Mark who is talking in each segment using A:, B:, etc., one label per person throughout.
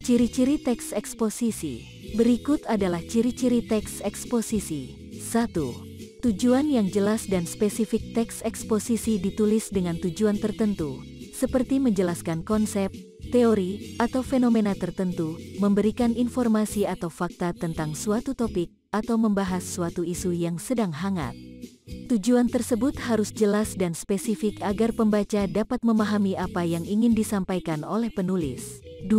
A: Ciri-ciri teks eksposisi. Berikut adalah ciri-ciri teks eksposisi. 1. Tujuan yang jelas dan spesifik. Teks eksposisi ditulis dengan tujuan tertentu, seperti menjelaskan konsep, teori, atau fenomena tertentu, memberikan informasi atau fakta tentang suatu topik, atau membahas suatu isu yang sedang hangat. Tujuan tersebut harus jelas dan spesifik agar pembaca dapat memahami apa yang ingin disampaikan oleh penulis. 2.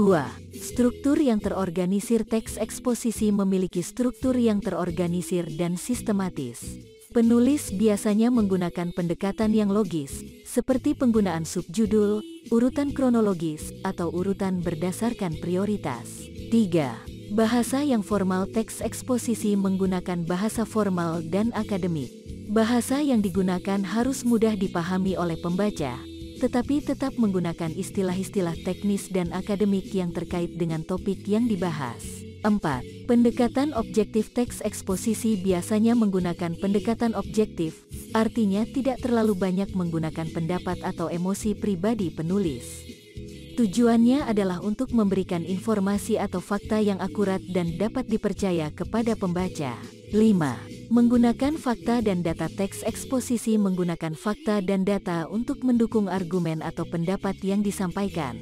A: Struktur yang terorganisir. Teks eksposisi memiliki struktur yang terorganisir dan sistematis. Penulis biasanya menggunakan pendekatan yang logis, seperti penggunaan subjudul, urutan kronologis, atau urutan berdasarkan prioritas. 3. Bahasa yang formal. Teks eksposisi menggunakan bahasa formal dan akademik. Bahasa yang digunakan harus mudah dipahami oleh pembaca, tetapi tetap menggunakan istilah-istilah teknis dan akademik yang terkait dengan topik yang dibahas. 4. Pendekatan objektif. Teks eksposisi biasanya menggunakan pendekatan objektif, artinya tidak terlalu banyak menggunakan pendapat atau emosi pribadi penulis. Tujuannya adalah untuk memberikan informasi atau fakta yang akurat dan dapat dipercaya kepada pembaca. 5. Menggunakan fakta dan data. Teks eksposisi menggunakan fakta dan data untuk mendukung argumen atau pendapat yang disampaikan.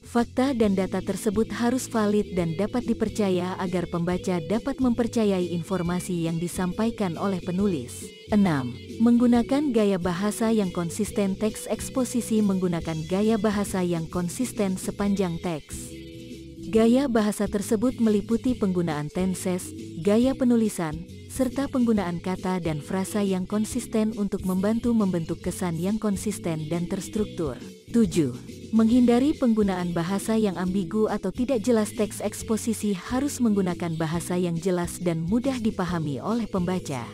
A: Fakta dan data tersebut harus valid dan dapat dipercaya agar pembaca dapat mempercayai informasi yang disampaikan oleh penulis. 6. Menggunakan gaya bahasa yang konsisten. Teks eksposisi menggunakan gaya bahasa yang konsisten sepanjang teks. Gaya bahasa tersebut meliputi penggunaan tenses, gaya penulisan, serta penggunaan kata dan frasa yang konsisten untuk membantu membentuk kesan yang konsisten dan terstruktur. 7. Menghindari penggunaan bahasa yang ambigu atau tidak jelas. Teks eksposisi harus menggunakan bahasa yang jelas dan mudah dipahami oleh pembaca.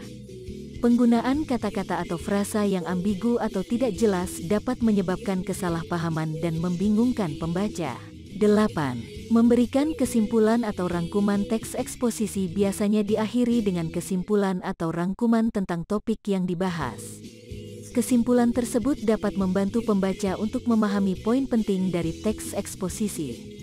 A: Penggunaan kata-kata atau frasa yang ambigu atau tidak jelas dapat menyebabkan kesalahpahaman dan membingungkan pembaca. 8. Memberikan kesimpulan atau rangkuman. Teks eksposisi biasanya diakhiri dengan kesimpulan atau rangkuman tentang topik yang dibahas. Kesimpulan tersebut dapat membantu pembaca untuk memahami poin penting dari teks eksposisi.